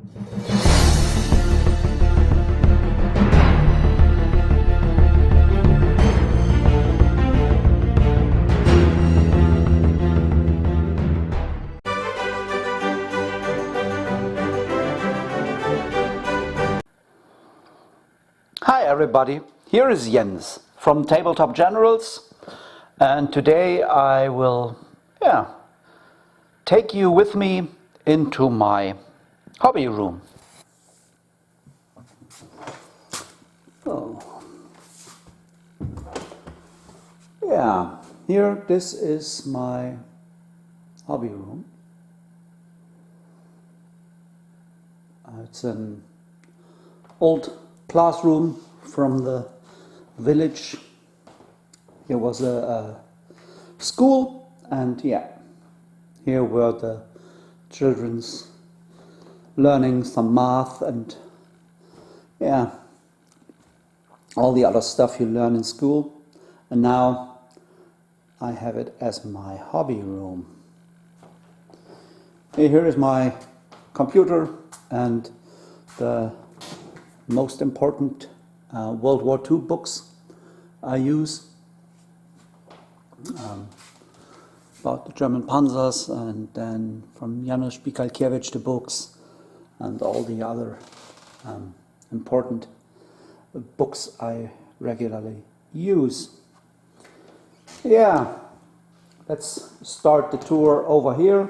Hi everybody, here is Jens from Tabletop Generals, and today I will take you with me into my hobby room. Oh. Yeah, here this is my hobby room. It's an old classroom from the village. Here was a school, and yeah, here were the children's learning some math and yeah, all the other stuff you learn in school. And now I have it as my hobby room. Here is my computer and the most important World War II books I use about the German panzers, and then from Janusz Bikalkiewicz the books and all the other important books I regularly use. Yeah, let's start the tour over here.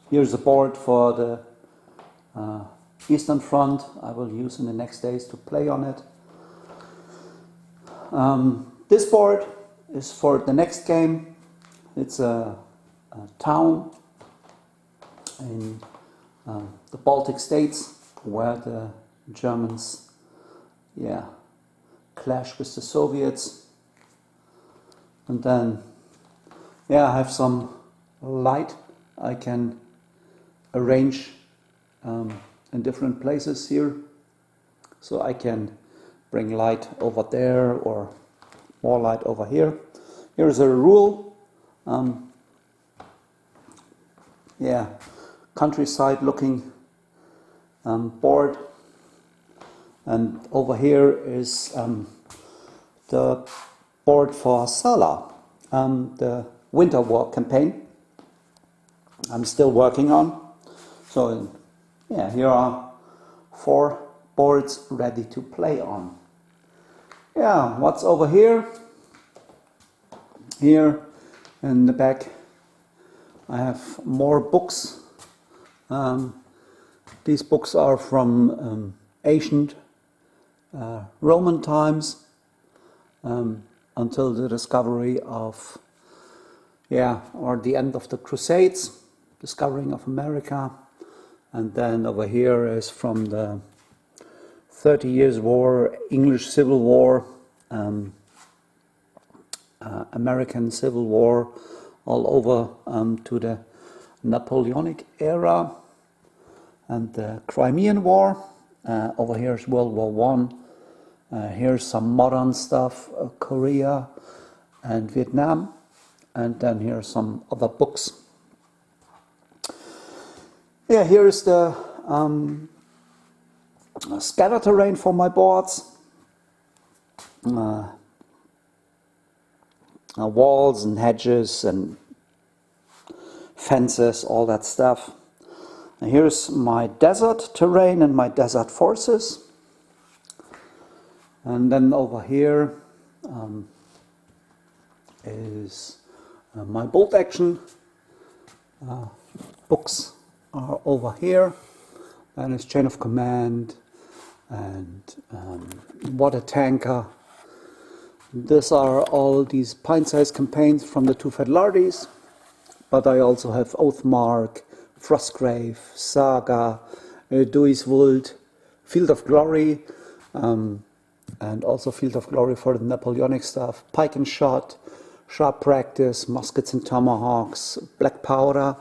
Here's a board for the Eastern Front. I will use in the next days to play on it. This board is for the next game. It's a town in the Baltic states where the Germans clash with the Soviets. And then I have some light I can arrange in different places here, so I can bring light over there or more light over here. Here's a rule, countryside looking board, and over here is the board for Sala, the Winter War campaign I'm still working on. So here are 4 boards ready to play on. Yeah, what's over here? Here in the back I have more books. These books are from ancient Roman times until the discovery of, or the end of the Crusades, discovering of America. And then over here is from the 30 Years' War, English Civil War, American Civil War, all over to the Napoleonic era and the Crimean War. Over here is World War I. Here's some modern stuff, Korea and Vietnam. And then here's some other books. Yeah, here is the scatter terrain for my boards. Walls and hedges and fences, all that stuff. And here's my desert terrain and my desert forces. And then over here is my bolt action books are over here. Then is chain of command and water tanker. These are all these pint-sized campaigns from the 2 Fedlardes, but I also have Oathmark, Frostgrave, Saga, Duiswold, Field of Glory, and also Field of Glory for the Napoleonic stuff, Pike and Shot, Sharp Practice, Muskets and Tomahawks, Black Powder,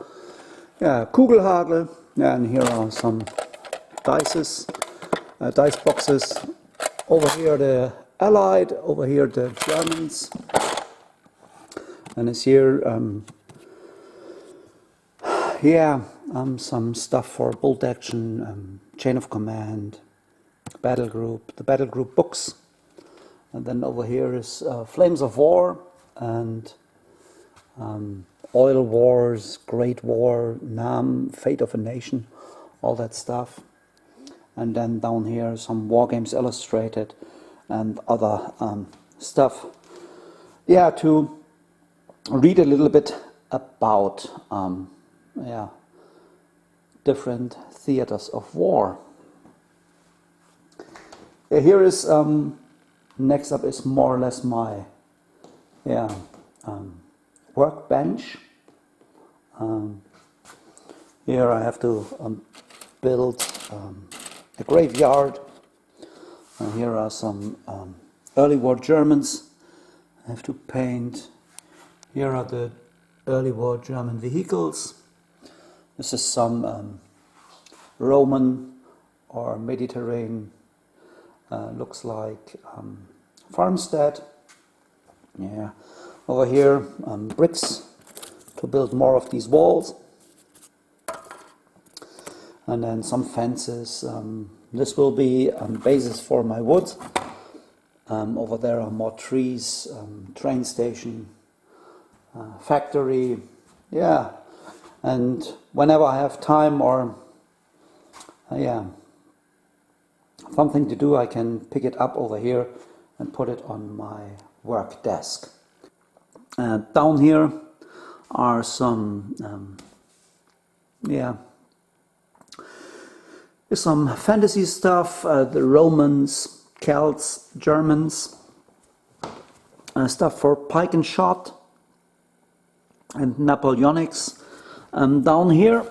Kugelhagel, and here are some dice boxes. Over here the Allied, over here the Germans, and it's here some stuff for bolt action, chain of command, battle group, the battle group books. And then over here is Flames of War and Oil Wars, Great War, Nam, Fate of a Nation, all that stuff. And then down here some War Games Illustrated and other stuff. Yeah, to read a little bit about different theaters of war. Here is next up is more or less my workbench. Here I have to build a graveyard. Here are some early war Germans I have to paint. Here are the early war German vehicles. This is some Roman or Mediterranean, looks like farmstead. Yeah, over here bricks to build more of these walls. And then some fences. This will be basis for my wood. Over there are more trees, train station, factory. Yeah, and whenever I have time or something to do, I can pick it up over here and put it on my work desk. Down here are some some fantasy stuff, the Romans, Celts, Germans, stuff for pike and shot and Napoleonics. Down here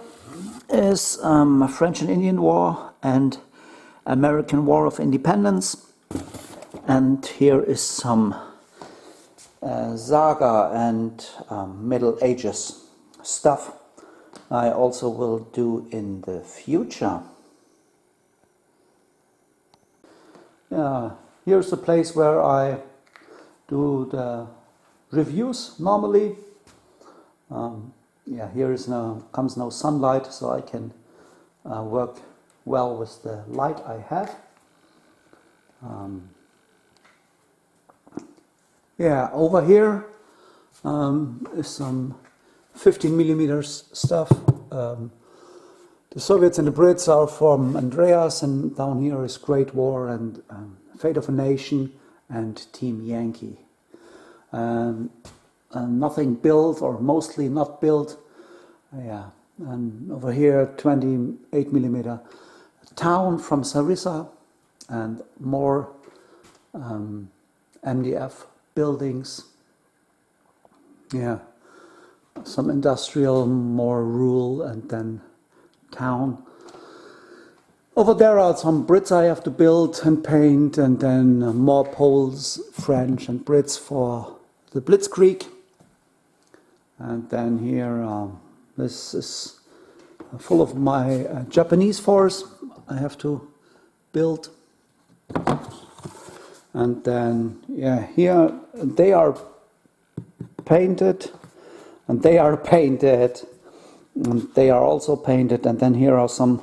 is French and Indian War and American War of Independence. And here is some saga and Middle Ages stuff I also will do in the future. Here's the place where I do the reviews normally. Here is comes no sunlight, so I can work well with the light I have. Over here is some 15mm stuff. The Soviets and the Brits are from Andreas, and down here is Great War and Fate of a Nation and Team Yankee. And nothing built, or mostly not built. And over here 28mm Town from Sarissa and more MDF buildings. Some industrial, more rural, and then town. Over there are some Brits I have to build and paint, and then more Poles, French and Brits for the Blitzkrieg. And then here, this is full of my Japanese force I have to build. And then, here they are painted, and they are painted, and they are also painted. And then here are some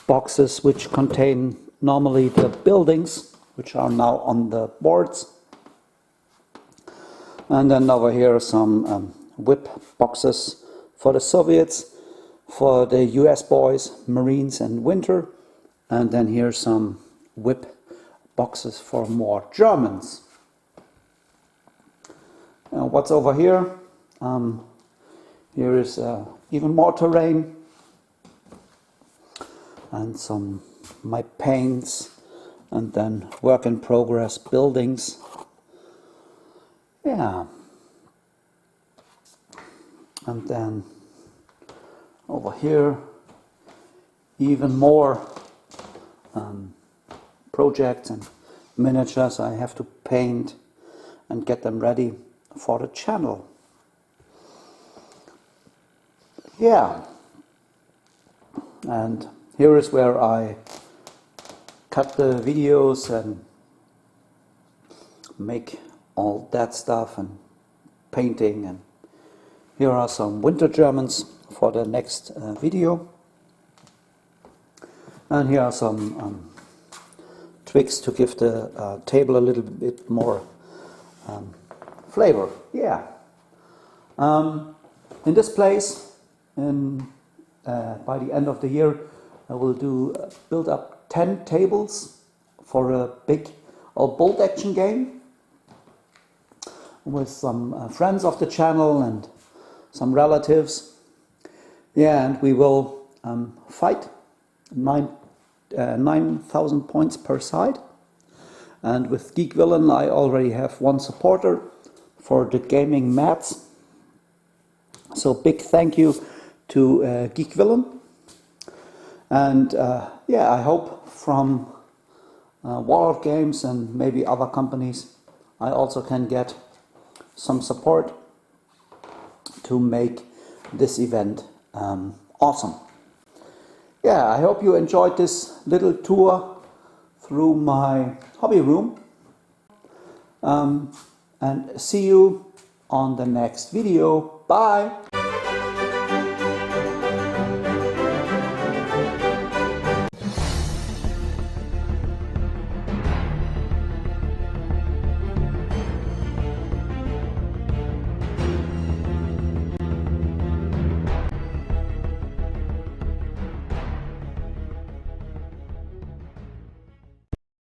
boxes which contain normally the buildings, which are now on the boards. And then over here are some whip boxes for the Soviets, for the US boys, Marines and Winter. And then here's some whip boxes for more Germans. What's over here? Here is even more terrain and some my paints, and then work in progress buildings. And then over here even more projects and miniatures I have to paint and get them ready for the channel. And here is where I cut the videos and make all that stuff and painting. And here are some winter Germans for the next video. And here are some twigs to give the table a little bit more flavor. Yeah. In this place, by the end of the year, I will build up 10 tables for a big bolt action game with some friends of the channel and some relatives. Yeah, and we will fight 9,000 points per side. And with Geek Villain, I already have one supporter for the gaming mats. So big thank you to Geek Villain. And yeah, I hope from Warlord Games and maybe other companies I also can get some support to make this event awesome. Yeah, I hope you enjoyed this little tour through my hobby room, and see you on the next video. Bye!